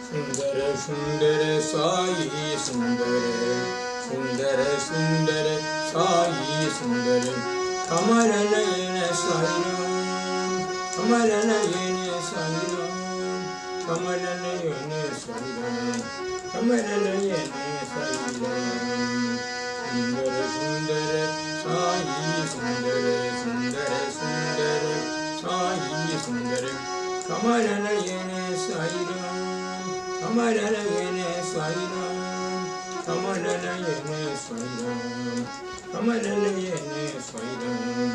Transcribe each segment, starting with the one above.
सुंदर सुंदर साई सुंदर सुंदर सुंदर साई सुंदर कमल नयन साई राम कमल नयन साई राम कमल नयन साई राम कमल नयन साई राम सुंदर सुंदर साई सुंदर सुंदर सुंदर साई सुंदर कमल नयन साई राम कमल नयन साई राम कमल नयन साई राम कमल नयन साई राम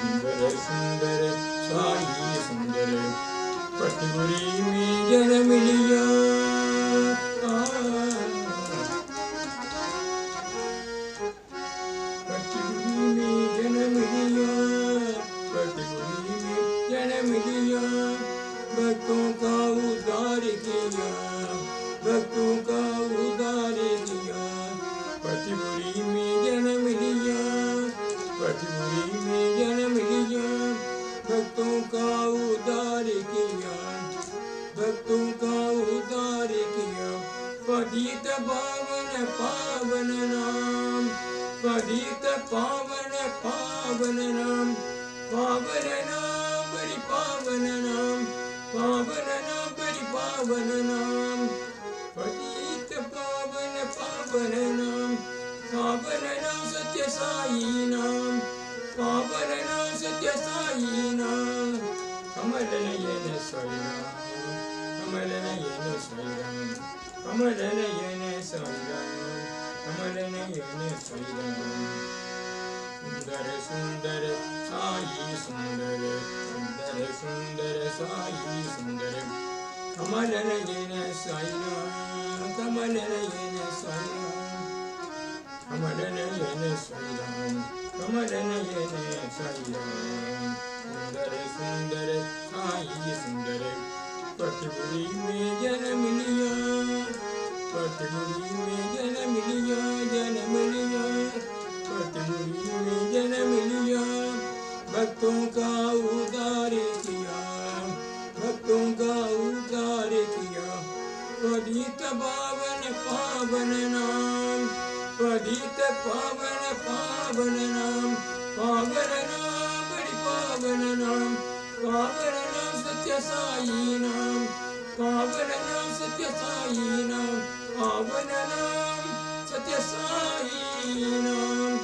सुंदर सुंदर साई सुंदर पटुरी में जन्म लिया पटुरी में जन्म लिया पटुरी में जन्म लिया भक्तों का उद्धार किया भक्तों का उद्धार किया पटुरी में जन्म लिया पटुरी में जन्म लिया भक्तों का उद्धार किया भक्तों का उद्धार किया पतित पावन पावन नाम पतित पावन पावन नाम पावन नाम बड़ी पावन नाम पावन नाम बड़ी पावन नाम पतित पावन पावन नाम पावन नाम सत्य साई नाम पावन नाम सत्य साई नाम कमल नयन साई राम कमल नयन साई राम कमल नयन साई राम कमल नयन साई राम सुंदर सुंदर साई सुंदर सुंदर सुंदर साई सुंदर कमल नयन साई राम कमल नयन साई राम कमल नयन साई राम कमल नयन साई राम सुंदर सुंदर साई सुंदर पटुरी में जन्म लिया पटुरी में जन्म लिया जन्म लिया पटुरी में जन्म लिया भक्तों का उद्धार किया भक्तों का उद्धार किया पतित पावन पावन नाम पतित पावन पावन नाम पावन नाम बड़ी पावन नाम पावन नाम सत्य साई नाम पावन नाम सत्य साई नाम पावन नाम सत्य साई नाम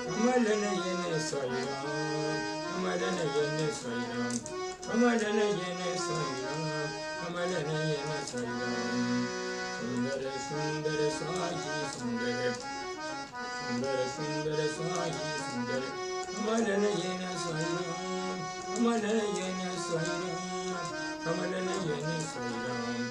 कमल नयन साई राम कमल नयन साई राम कमल नयन साई राम कमल नयन साई राम सुंदर सुंदर साई सुंदर सुंदर सुंदर साई सुंदर कमल नयन साई राम कमल नयन साई राम कमल नयन साई राम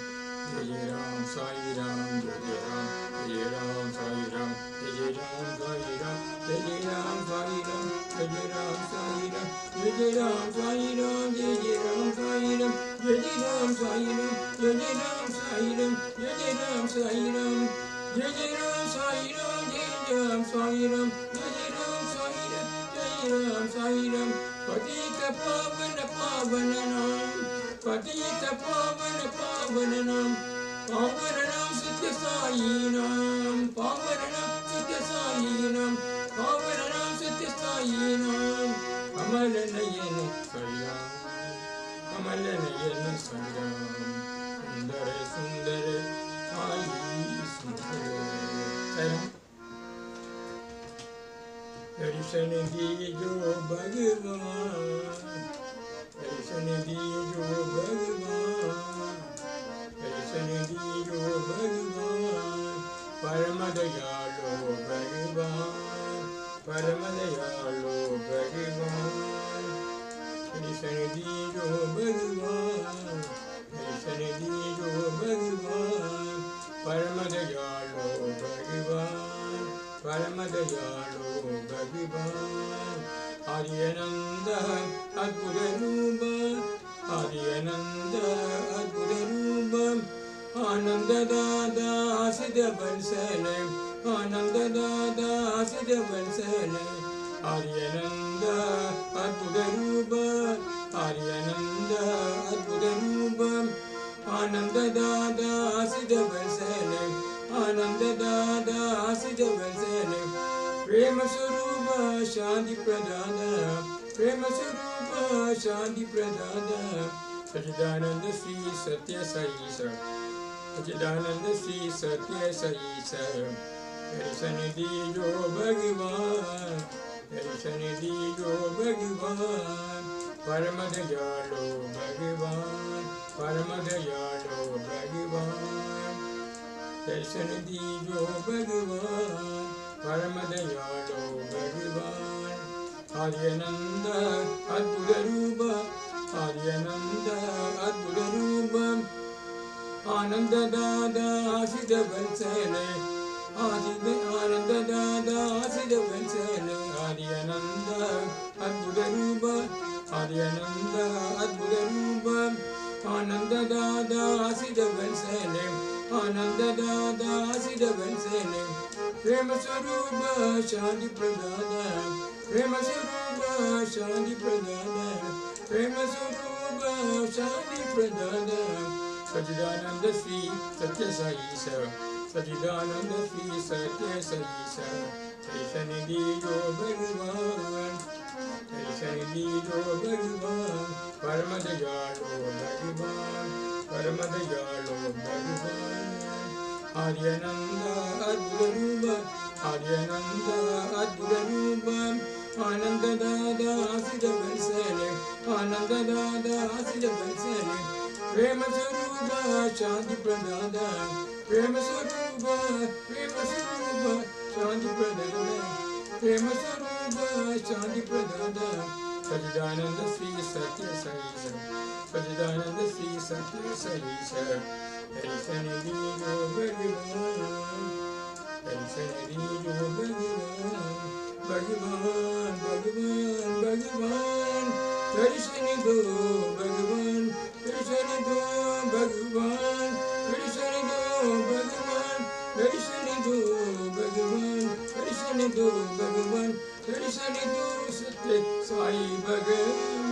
जय राम साई राम जय राम साई राम जय राम साई राम जय राम साई राम जय राम साई राम जय राम साई राम जय राम साई राम जय राम साई राम जय राम साई राम जय राम साई राम जय राम साई राम जय राम साई राम जय राम साई राम जय राम साई राम पतित पावन पावन नाम पतित पावन पावन नाम पावन नाम सत्य साई नाम पावन नाम सत्य साई नाम पावन नाम सत्य साई नाम कमल नयन साई राम कमल नयन साई राम सुंदर सुंदर साई सुंदर दर्शन दीजो भगवान दर्शन दीजो भगवान दर्शन दीजो भगवान परम दयालो भगवान परम दयालो भगवान दर्शन दीजो भगवान दर्शन दीजो भगवान परम दयालो भगवान परम दयालो भगवान हरिनंद अद्भुत रूप हरिनंद अद्भुत रूप आनंद दादा सिद्ध बंसल आनंद दादा सिद्ध बंसल हरिनंद अद्भुत रूप हरिनंद अद्भुत रूप आनंद दादा सिद्ध वैसने आनंद दादा सिद्ध वैसने प्रेम स्वरूप शांति प्रदाता प्रेम स्वरूप शांति प्रदाता सच्चिदानंद श्री सत्य साई ईश्वर सच्चिदानंद श्री सत्य साई ईश्वर दर्शन दीजो भगवान दर्शन दीजो भगवान परम दयालो भगवान परम दयालो भगवान दर्शन दीजो भगवान परम दयालो भगवान आर्यानंद अद्भुत रूप आर्यानंद अद्भुत रूप आनंद दादा सिद्ध वत्सले आनंद दादा सिद्ध वत्सले आर्यानंद अद्भुत रूप आर्यानंद अद्भुत रूप आनंद दादा सिद्ध वत्सले आनंद दादा सिद्ध वत्सले प्रेम स्वरूप शांति प्रदाता प्रेम स्वरूप शांति प्रदाता प्रेम स्वरूप शांति प्रदाता सच्चिदानंद श्री सत्य साई ईश्वर सच्चिदानंद श्री सत्य साई ईश्वर दर्शन दीजो भगवान दर्शन दीजो भगवान परम दयालो भगवान परम दयालो भगवान आर्यानंद अद्भुत रूप आर्यानंद अद्भुत रूप आनंद दादा सिद्ध वत्सले आनंद दादा सिद्ध वत्सले प्रेम स्वरूप शांति प्रदाता प्रेम स्वरूप शांति प्रदाता प्रेम स्वरूप शांति प्रदाता सच्चिदानंद श्री सत्य साई ईश्वर सच्चिदानंद श्री सत्य साई ईश्वर दर्शन दीजो भगवान दर्शन दीजो भगवान भगवान भगवान भगवान दर्शन दो भगवान दर्शन दो भगवान दर्शन दो भगवान दर्शन दो भगवान दर्शन दो भगवान दर्शन दो सत्य साई भगवान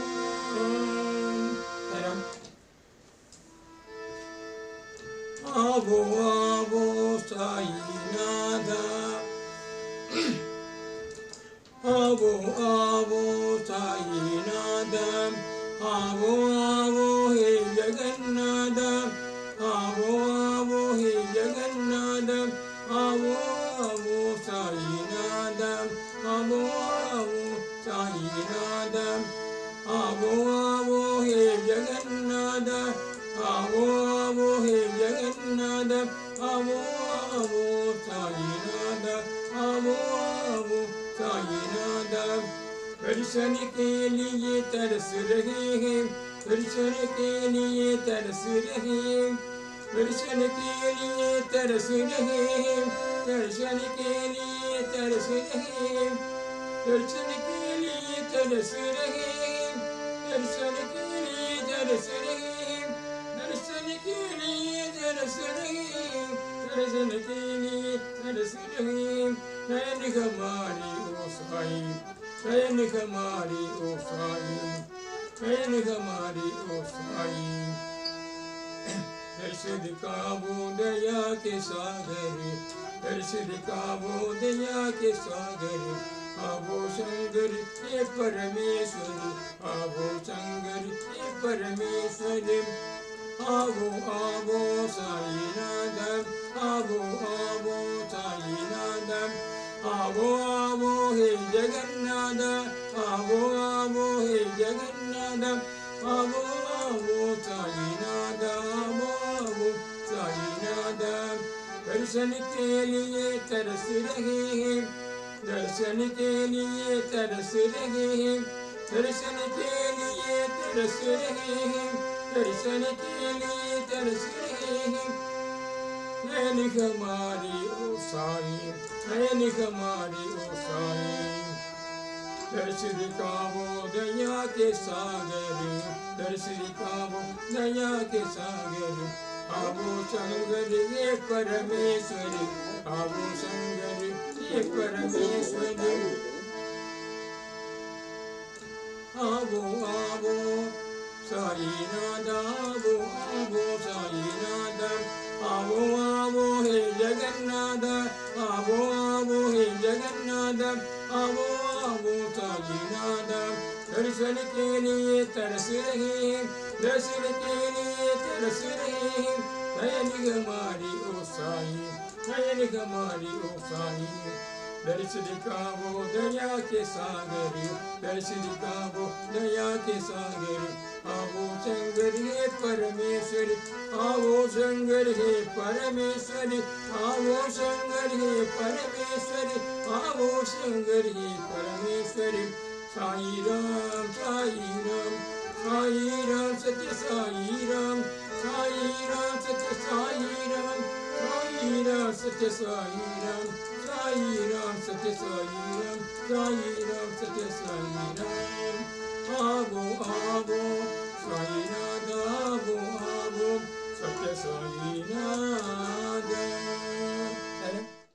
आवो आवो साई नादा आवो आवो साई नादा आवो आवो हे जगन्नाथ आवो आवो हे जगन्नाथ आवो आवो साई नाथ आवो आवो साई नाथ आवो आवो हे जगन्नाथ आवो आवो हे जगन्नाथ आवो आवो साई नाथ आवो आवो साई नाथ दर्शन के लिए तरस रहे हैं दर्शन के लिए तरस रहे हैं दर्शन के लिए तरस रहे हैं दर्शन के लिए तरस रहे हैं दर्शन के लिए तरस रहे हैं दर्शन के लिए तरस रहे हैं दर्शन के लिए तरस रहे हैं दर्शन के लिए तरस रहे हैं नैन हमारी ओ साई नैन हमारी ओ साई नैन हमारी ओ साई दर्श दिखावो दया के सागर दर्श दिखावो दया के सागर आवो शंकर ये परमेश्वर आवो शंकर ये परमेश्वर आवो आवो साई नाथ आवो आवो साई नाथ आवो आवो हे जगन्नाथ आवो आवो हे जगन्नाथ आवो आवो साई नाथ आवो आवो साई नाथ दर्शन के लिए तरस रहे हैं दर्शन के लिए तरस रहे हैं दर्शन के लिए तरस रहे हैं दर्शन के लिए तरस रहे हैं नैन हमारी ओ साई नैन हमारी ओ साई दर्श दिखावो दया के सागर दर्श दिखावो दया के सागर आवो शंकर ये परमेश्वर आवो शंकर ये परमेश्वर आवो आवो साईनाथ आवो आवो साईनाथ आवो आवो हे जगन्नाथ आवो आवो हे जगन्नाथ आवो आवो साईनाथ दर्शन के लिए तरस रहे हैं दर्शन के लिए तरस रहे हैं नयन हमारी ओ साई नयन हमारी ओ साई दर्श दिखावो दया के सागर दर्श दिखावो दया के सागर आवो शंकर हे परमेश्वर आवो शंकर हे परमेश्वर आवो शंकर हे परमेश्वर आवो शंकर हे परमेश्वर साई राम सत्य साई राम सत्य साई राम सत्य साई राम साई राम सत्य साई राम आवो आवो साई नाथ आवो आवो सत्य साई राम